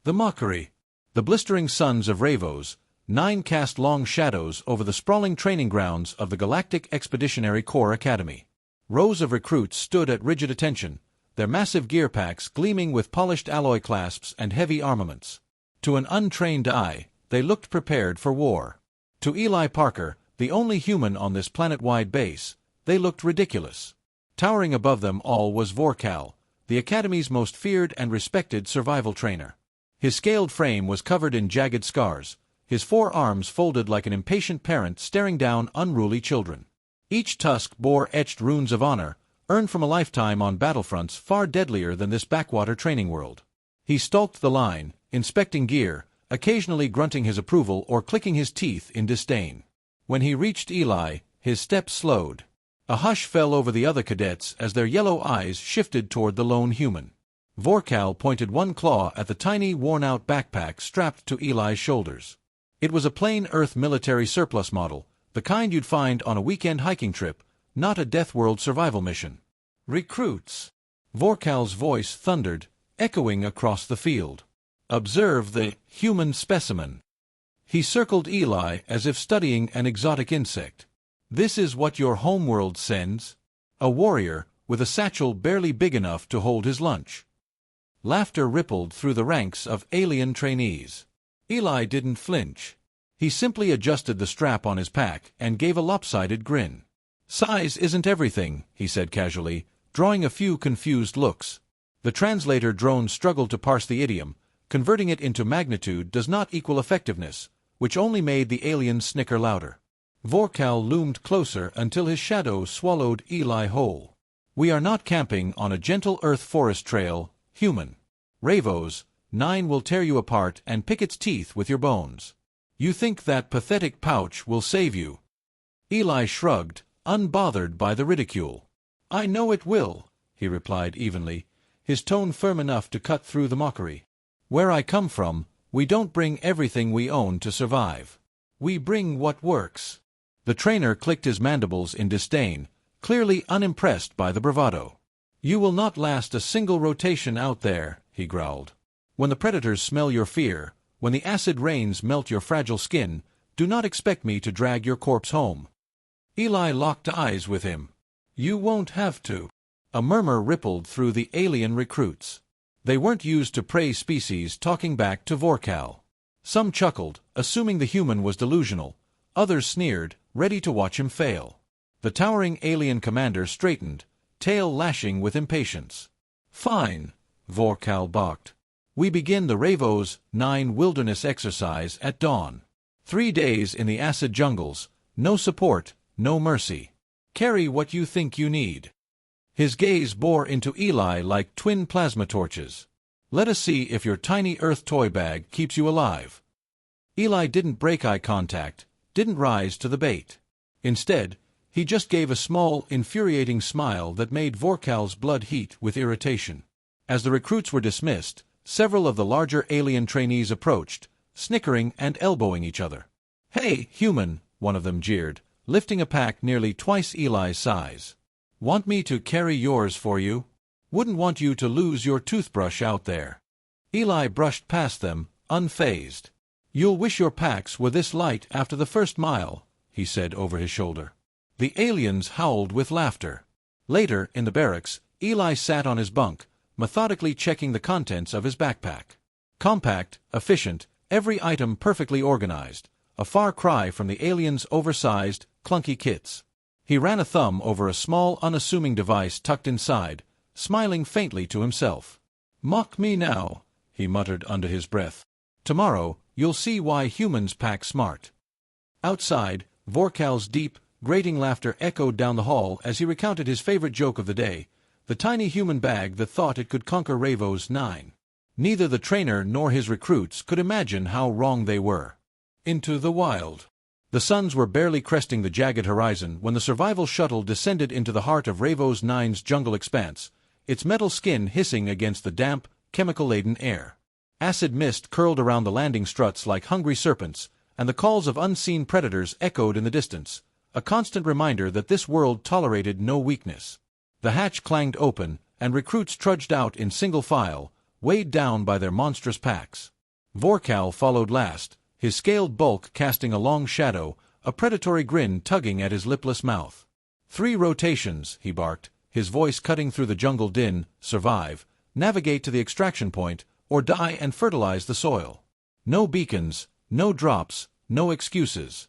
The mockery. The blistering suns of Ravos, 9 cast long shadows over the sprawling training grounds of the Galactic Expeditionary Corps Academy. Rows of recruits stood at rigid attention, their massive gear packs gleaming with polished alloy clasps and heavy armaments. To an untrained eye, they looked prepared for war. To Eli Parker, the only human on this planet-wide base, they looked ridiculous. Towering above them all was Vorkal, the Academy's most feared and respected survival trainer. His scaled frame was covered in jagged scars, his 4 arms folded like an impatient parent staring down unruly children. Each tusk bore etched runes of honor, earned from a lifetime on battlefronts far deadlier than this backwater training world. He stalked the line, inspecting gear, occasionally grunting his approval or clicking his teeth in disdain. When he reached Eli, his steps slowed. A hush fell over the other cadets as their yellow eyes shifted toward the lone human. Vorkal pointed one claw at the tiny, worn-out backpack strapped to Eli's shoulders. It was a plain Earth military surplus model, the kind you'd find on a weekend hiking trip, not a Death World survival mission. Recruits! Vorkal's voice thundered, echoing across the field. Observe the human specimen. He circled Eli as if studying an exotic insect. This is what your homeworld sends? A warrior, with a satchel barely big enough to hold his lunch. Laughter rippled through the ranks of alien trainees. Eli didn't flinch. He simply adjusted the strap on his pack and gave a lopsided grin. Size isn't everything, he said casually, drawing a few confused looks. The translator drone struggled to parse the idiom, converting it into magnitude does not equal effectiveness, which only made the aliens snicker louder. Vorkal loomed closer until his shadow swallowed Eli whole. We are not camping on a gentle earth forest trail, human. Ravos, 9 will tear you apart and pick its teeth with your bones. You think that pathetic pouch will save you? Eli shrugged, unbothered by the ridicule. I know it will, he replied evenly, his tone firm enough to cut through the mockery. Where I come from, we don't bring everything we own to survive. We bring what works. The trainer clicked his mandibles in disdain, clearly unimpressed by the bravado. You will not last a single rotation out there, he growled. When the predators smell your fear, when the acid rains melt your fragile skin, do not expect me to drag your corpse home. Eli locked eyes with him. You won't have to. A murmur rippled through the alien recruits. They weren't used to prey species talking back to Vorkal. Some chuckled, assuming the human was delusional. Others sneered, ready to watch him fail. The towering alien commander straightened, tail lashing with impatience. Fine, Vorkal balked. We begin the Ravos 9 wilderness exercise at dawn. 3 days in the acid jungles, no support, no mercy. Carry what you think you need. His gaze bore into Eli like twin plasma torches. Let us see if your tiny earth toy bag keeps you alive. Eli didn't break eye contact, didn't rise to the bait. Instead, he just gave a small, infuriating smile that made Vorkal's blood heat with irritation. As the recruits were dismissed, several of the larger alien trainees approached, snickering and elbowing each other. Hey, human, one of them jeered, lifting a pack nearly twice Eli's size. Want me to carry yours for you? Wouldn't want you to lose your toothbrush out there. Eli brushed past them, unfazed. You'll wish your packs were this light after the first mile, he said over his shoulder. The aliens howled with laughter. Later, in the barracks, Eli sat on his bunk, methodically checking the contents of his backpack. Compact, efficient, every item perfectly organized, a far cry from the aliens' oversized, clunky kits. He ran a thumb over a small, unassuming device tucked inside, smiling faintly to himself. Mock me now, he muttered under his breath. Tomorrow, you'll see why humans pack smart. Outside, Vorkal's deep, grating laughter echoed down the hall as he recounted his favorite joke of the day, the tiny human bag that thought it could conquer Ravos 9. Neither the trainer nor his recruits could imagine how wrong they were. Into the wild. The suns were barely cresting the jagged horizon when the survival shuttle descended into the heart of Ravos 9's jungle expanse, its metal skin hissing against the damp, chemical-laden air. Acid mist curled around the landing struts like hungry serpents, and the calls of unseen predators echoed in the distance, a constant reminder that this world tolerated no weakness. The hatch clanged open, and recruits trudged out in single file, weighed down by their monstrous packs. Vorkal followed last, his scaled bulk casting a long shadow, a predatory grin tugging at his lipless mouth. 3 rotations, he barked, his voice cutting through the jungle din. Survive, navigate to the extraction point, or die and fertilize the soil. No beacons, no drops, no excuses.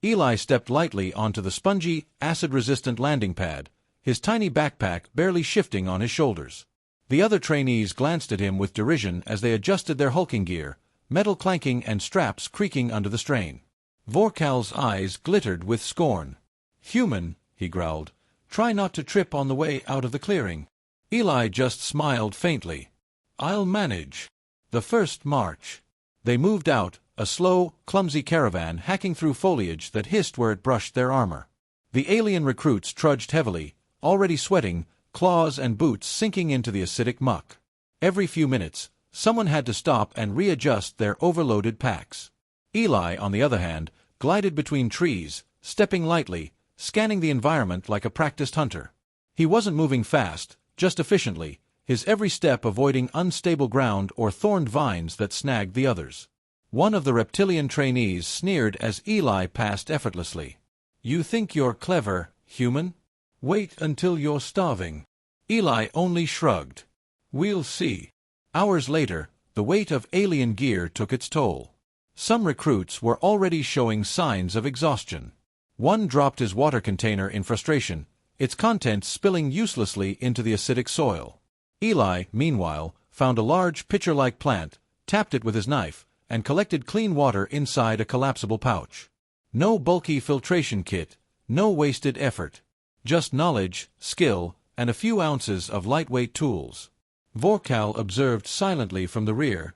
Eli stepped lightly onto the spongy, acid-resistant landing pad, his tiny backpack barely shifting on his shoulders. The other trainees glanced at him with derision as they adjusted their hulking gear, metal clanking and straps creaking under the strain. Vorkal's eyes glittered with scorn. "Human," he growled, "try not to trip on the way out of the clearing." Eli just smiled faintly. "I'll manage." The first march. They moved out, a slow, clumsy caravan hacking through foliage that hissed where it brushed their armor. The alien recruits trudged heavily, already sweating, claws and boots sinking into the acidic muck. Every few minutes, someone had to stop and readjust their overloaded packs. Eli, on the other hand, glided between trees, stepping lightly, scanning the environment like a practiced hunter. He wasn't moving fast, just efficiently, his every step avoiding unstable ground or thorned vines that snagged the others. One of the reptilian trainees sneered as Eli passed effortlessly. "You think you're clever, human? Wait until you're starving." Eli only shrugged. "We'll see." Hours later, the weight of alien gear took its toll. Some recruits were already showing signs of exhaustion. One dropped his water container in frustration, its contents spilling uselessly into the acidic soil. Eli, meanwhile, found a large pitcher-like plant, tapped it with his knife, and collected clean water inside a collapsible pouch. No bulky filtration kit, no wasted effort. Just knowledge, skill, and a few ounces of lightweight tools. Vorkal observed silently from the rear,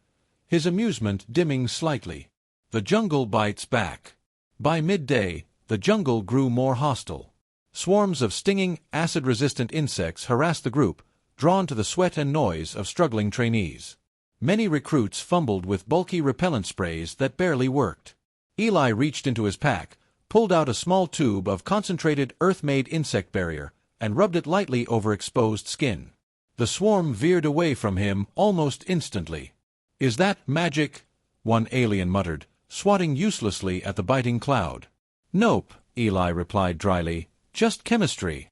his amusement dimming slightly. The jungle bites back. By midday, the jungle grew more hostile. Swarms of stinging, acid-resistant insects harassed the group, drawn to the sweat and noise of struggling trainees. Many recruits fumbled with bulky repellent sprays that barely worked. Eli reached into his pack, pulled out a small tube of concentrated earth-made insect barrier, and rubbed it lightly over exposed skin. The swarm veered away from him almost instantly. "Is that magic?" one alien muttered, swatting uselessly at the biting cloud. "Nope," Eli replied dryly, "just chemistry."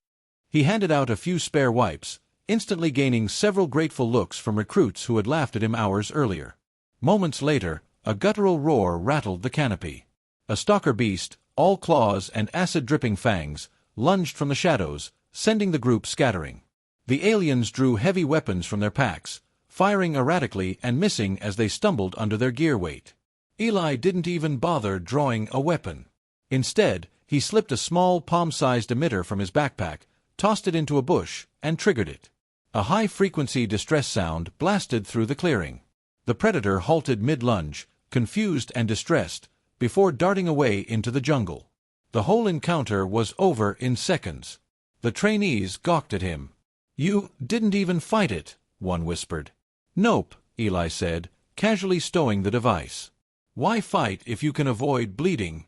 He handed out a few spare wipes, instantly gaining several grateful looks from recruits who had laughed at him hours earlier. Moments later, a guttural roar rattled the canopy. A stalker beast, all claws and acid-dripping fangs, lunged from the shadows, sending the group scattering. The aliens drew heavy weapons from their packs, firing erratically and missing as they stumbled under their gear weight. Eli didn't even bother drawing a weapon. Instead, he slipped a small palm-sized emitter from his backpack, tossed it into a bush, and triggered it. A high-frequency distress sound blasted through the clearing. The predator halted mid-lunge, confused and distressed, before darting away into the jungle. The whole encounter was over in seconds. The trainees gawked at him. "You didn't even fight it," one whispered. "Nope," Eli said, casually stowing the device. "Why fight if you can avoid bleeding?"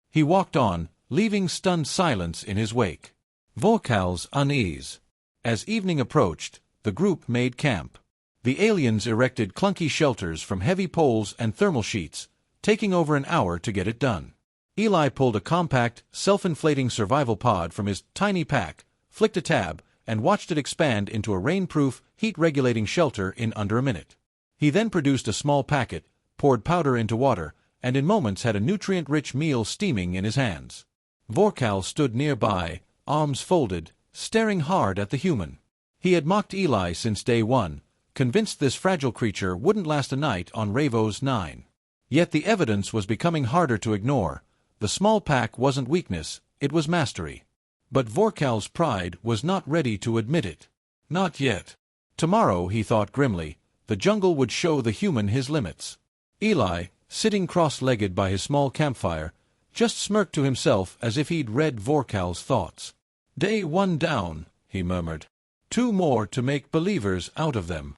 He walked on, leaving stunned silence in his wake. Vorkal's unease. As evening approached, the group made camp. The aliens erected clunky shelters from heavy poles and thermal sheets, taking over an hour to get it done. Eli pulled a compact, self-inflating survival pod from his tiny pack, flicked a tab, and watched it expand into a rain-proof, heat-regulating shelter in under a minute. He then produced a small packet, poured powder into water, and in moments had a nutrient-rich meal steaming in his hands. Vorkal stood nearby, arms folded, staring hard at the human. He had mocked Eli since day one, convinced this fragile creature wouldn't last a night on Ravos 9. Yet the evidence was becoming harder to ignore. The small pack wasn't weakness, it was mastery. But Vorkal's pride was not ready to admit it. Not yet. Tomorrow, he thought grimly, the jungle would show the human his limits. Eli, sitting cross-legged by his small campfire, just smirked to himself as if he'd read Vorkal's thoughts. "Day 1 down," he murmured. 2 more to make believers out of them."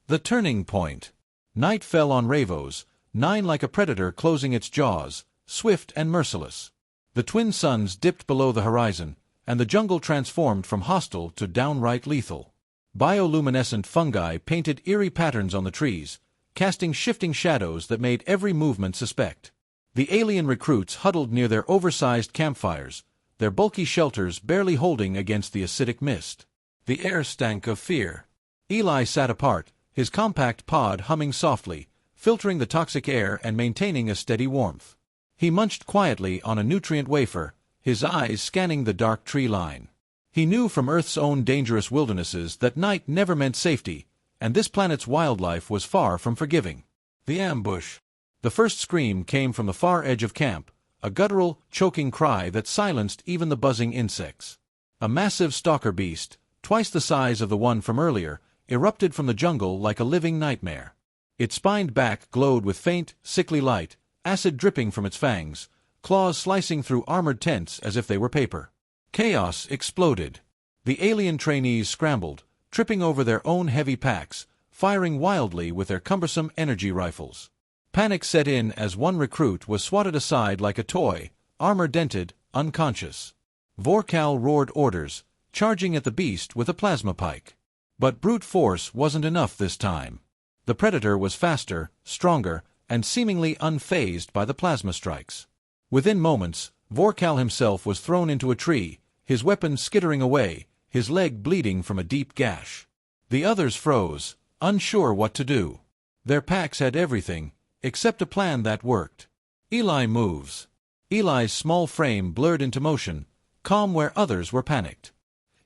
The turning point. Night fell on Ravos, 9 like a predator closing its jaws, swift and merciless. The twin suns dipped below the horizon, and the jungle transformed from hostile to downright lethal. Bioluminescent fungi painted eerie patterns on the trees, casting shifting shadows that made every movement suspect. The alien recruits huddled near their oversized campfires, their bulky shelters barely holding against the acidic mist. The air stank of fear. Eli sat apart, his compact pod humming softly, filtering the toxic air and maintaining a steady warmth. He munched quietly on a nutrient wafer, his eyes scanning the dark tree line. He knew from Earth's own dangerous wildernesses that night never meant safety, and this planet's wildlife was far from forgiving. The ambush. The first scream came from the far edge of camp, a guttural, choking cry that silenced even the buzzing insects. A massive stalker beast, twice the size of the one from earlier, erupted from the jungle like a living nightmare. Its spined back glowed with faint, sickly light, acid dripping from its fangs, claws slicing through armored tents as if they were paper. Chaos exploded. The alien trainees scrambled, tripping over their own heavy packs, firing wildly with their cumbersome energy rifles. Panic set in as one recruit was swatted aside like a toy, armor-dented, unconscious. Vorkal roared orders, charging at the beast with a plasma pike. But brute force wasn't enough this time. The predator was faster, stronger, and seemingly unfazed by the plasma strikes. Within moments, Vorkal himself was thrown into a tree, his weapon skittering away, his leg bleeding from a deep gash. The others froze, unsure what to do. Their packs had everything, except a plan that worked. Eli moves. Eli's small frame blurred into motion, calm where others were panicked.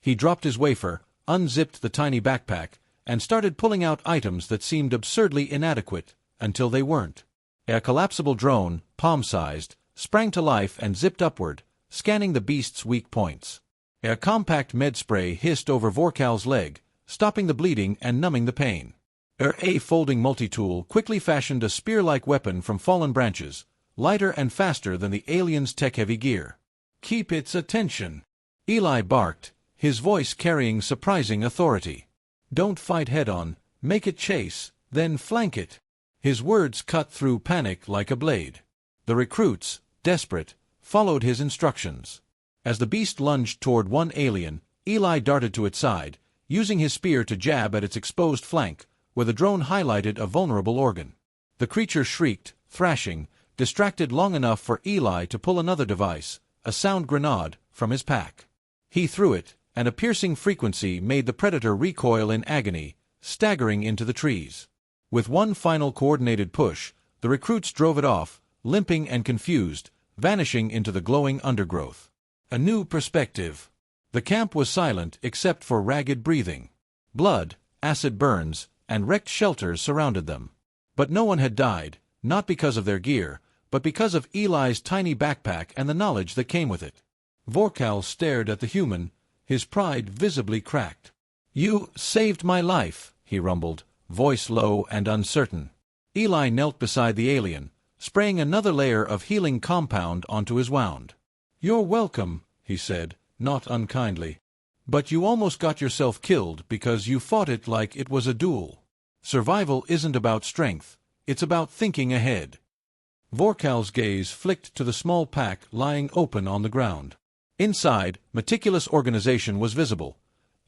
He dropped his wafer, unzipped the tiny backpack, and started pulling out items that seemed absurdly inadequate, until they weren't. A collapsible drone, palm-sized, sprang to life and zipped upward, scanning the beast's weak points. A compact med spray hissed over Vorkal's leg, stopping the bleeding and numbing the pain. A folding multi-tool quickly fashioned a spear-like weapon from fallen branches, lighter and faster than the alien's tech-heavy gear. "Keep its attention," Eli barked, his voice carrying surprising authority. "Don't fight head-on, make it chase, then flank it." His words cut through panic like a blade. The recruits, desperate, followed his instructions. As the beast lunged toward one alien, Eli darted to its side, using his spear to jab at its exposed flank, where the drone highlighted a vulnerable organ. The creature shrieked, thrashing, distracted long enough for Eli to pull another device, a sound grenade, from his pack. He threw it, and a piercing frequency made the predator recoil in agony, staggering into the trees. With one final coordinated push, the recruits drove it off, limping and confused, vanishing into the glowing undergrowth. A new perspective. The camp was silent except for ragged breathing. Blood, acid burns, and wrecked shelters surrounded them. But no one had died, not because of their gear, but because of Eli's tiny backpack and the knowledge that came with it. Vorkal stared at the human, his pride visibly cracked. "You saved my life," he rumbled, voice low and uncertain. Eli knelt beside the alien, spraying another layer of healing compound onto his wound. "You're welcome," he said, not unkindly. "But you almost got yourself killed because you fought it like it was a duel. Survival isn't about strength, it's about thinking ahead." Vorkal's gaze flicked to the small pack lying open on the ground. Inside, meticulous organization was visible.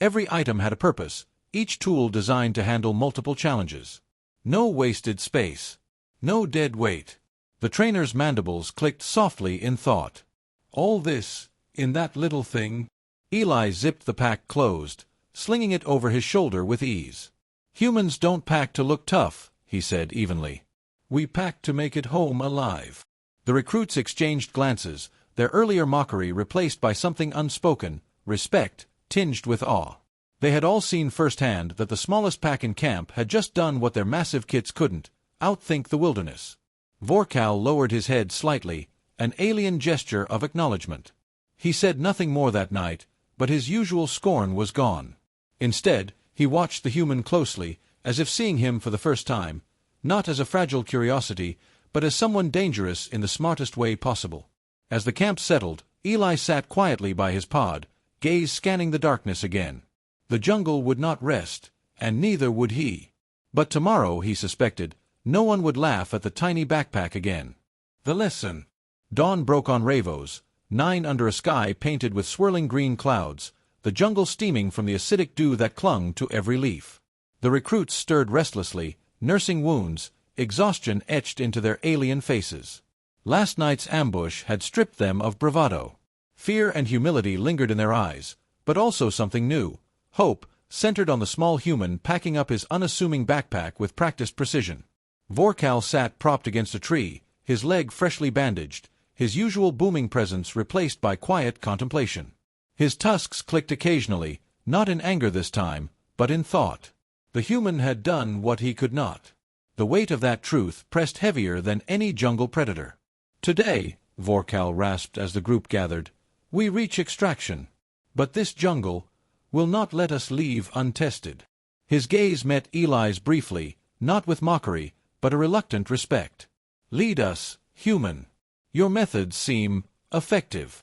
Every item had a purpose, each tool designed to handle multiple challenges. No wasted space. No dead weight. The trainer's mandibles clicked softly in thought. All this, in that little thing? Eli zipped the pack closed, slinging it over his shoulder with ease. "Humans don't pack to look tough," he said evenly. "We pack to make it home alive." The recruits exchanged glances, their earlier mockery replaced by something unspoken, respect, tinged with awe. They had all seen firsthand that the smallest pack in camp had just done what their massive kits couldn't, outthink the wilderness. Vorkal lowered his head slightly, an alien gesture of acknowledgement. He said nothing more that night, but his usual scorn was gone. Instead, he watched the human closely, as if seeing him for the first time, not as a fragile curiosity, but as someone dangerous in the smartest way possible. As the camp settled, Eli sat quietly by his pod, gaze scanning the darkness again. The jungle would not rest, and neither would he. But tomorrow, he suspected, no one would laugh at the tiny backpack again. The lesson. Dawn broke on Ravos, 9 under a sky painted with swirling green clouds, the jungle steaming from the acidic dew that clung to every leaf. The recruits stirred restlessly, nursing wounds, exhaustion etched into their alien faces. Last night's ambush had stripped them of bravado. Fear and humility lingered in their eyes, but also something new, hope, centered on the small human packing up his unassuming backpack with practiced precision. Vorkal sat propped against a tree, his leg freshly bandaged, his usual booming presence replaced by quiet contemplation. His tusks clicked occasionally, not in anger this time, but in thought. The human had done what he could not. The weight of that truth pressed heavier than any jungle predator. "Today," Vorkal rasped as the group gathered, "we reach extraction. But this jungle will not let us leave untested." His gaze met Eli's briefly, not with mockery, but a reluctant respect. "Lead us, human. Your methods seem effective."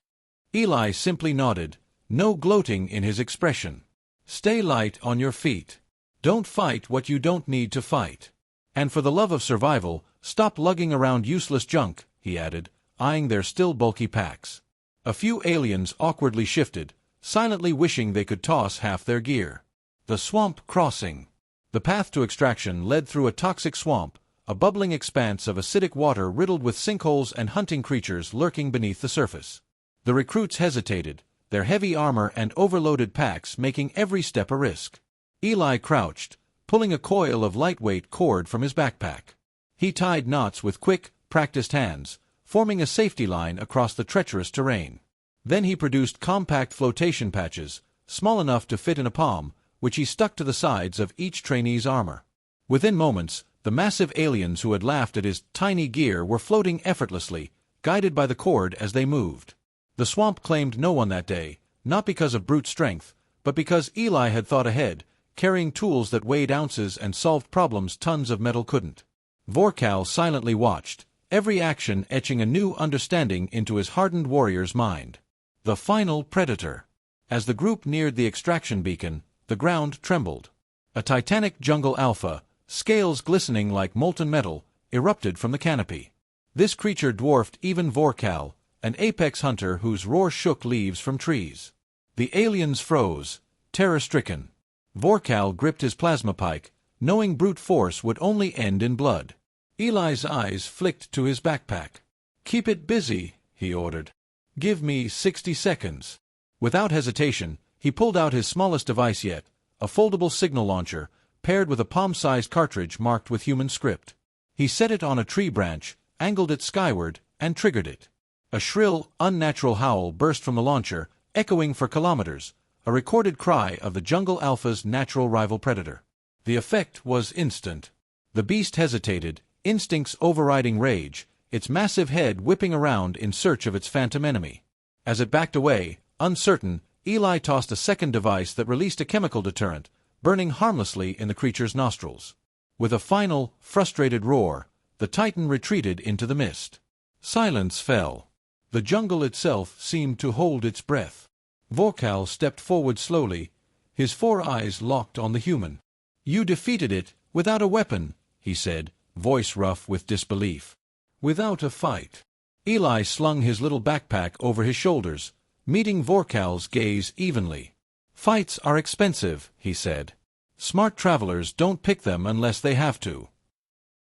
Eli simply nodded, no gloating in his expression. "Stay light on your feet. Don't fight what you don't need to fight. And for the love of survival, stop lugging around useless junk," he added, eyeing their still bulky packs. A few aliens awkwardly shifted, silently wishing they could toss half their gear. The swamp crossing. The path to extraction led through a toxic swamp, a bubbling expanse of acidic water riddled with sinkholes and hunting creatures lurking beneath the surface. The recruits hesitated, their heavy armor and overloaded packs making every step a risk. Eli crouched, pulling a coil of lightweight cord from his backpack. He tied knots with quick, practiced hands, forming a safety line across the treacherous terrain. Then he produced compact flotation patches, small enough to fit in a palm, which he stuck to the sides of each trainee's armor. Within moments, the massive aliens who had laughed at his tiny gear were floating effortlessly, guided by the cord as they moved. The swamp claimed no one that day, not because of brute strength, but because Eli had thought ahead, carrying tools that weighed ounces and solved problems tons of metal couldn't. Vorkal silently watched, every action etching a new understanding into his hardened warrior's mind. The final predator. As the group neared the extraction beacon, the ground trembled. A titanic jungle alpha, scales glistening like molten metal, erupted from the canopy. This creature dwarfed even Vorkal, an apex hunter whose roar shook leaves from trees. The aliens froze, terror-stricken. Vorkal gripped his plasma pike, knowing brute force would only end in blood. Eli's eyes flicked to his backpack. "Keep it busy," he ordered. "Give me 60 seconds." Without hesitation, he pulled out his smallest device yet, a foldable signal launcher, paired with a palm-sized cartridge marked with human script. He set it on a tree branch, angled it skyward, and triggered it. A shrill, unnatural howl burst from the launcher, echoing for kilometers, a recorded cry of the jungle alpha's natural rival predator. The effect was instant. The beast hesitated, instincts overriding rage, its massive head whipping around in search of its phantom enemy. As it backed away, uncertain, Eli tossed a second device that released a chemical deterrent, burning harmlessly in the creature's nostrils. With a final, frustrated roar, the titan retreated into the mist. Silence fell. The jungle itself seemed to hold its breath. Vorkal stepped forward slowly, his four eyes locked on the human. "You defeated it, without a weapon," he said, voice rough with disbelief. "Without a fight." Eli slung his little backpack over his shoulders, meeting Vorkal's gaze evenly. "Fights are expensive," he said. "Smart travelers don't pick them unless they have to."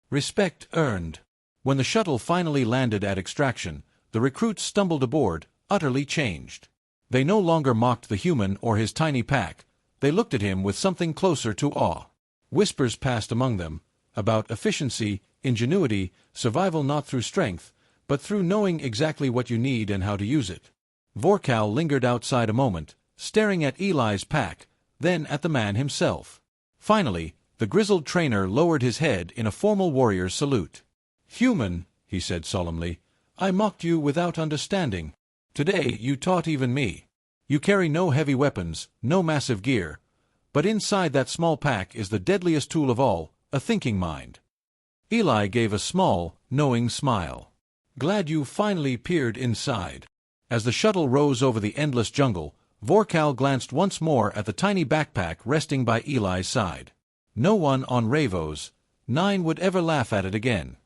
Respect earned. When the shuttle finally landed at extraction, the recruits stumbled aboard, utterly changed. They no longer mocked the human or his tiny pack, they looked at him with something closer to awe. Whispers passed among them, about efficiency, ingenuity, survival not through strength, but through knowing exactly what you need and how to use it. Vorkal lingered outside a moment, staring at Eli's pack, then at the man himself. Finally, the grizzled trainer lowered his head in a formal warrior's salute. "Human," he said solemnly, "I mocked you without understanding. Today you taught even me. You carry no heavy weapons, no massive gear, but inside that small pack is the deadliest tool of all, a thinking mind." Eli gave a small, knowing smile. "Glad you finally peered inside." As the shuttle rose over the endless jungle, Vorkal glanced once more at the tiny backpack resting by Eli's side. No one on Ravos 9 would ever laugh at it again.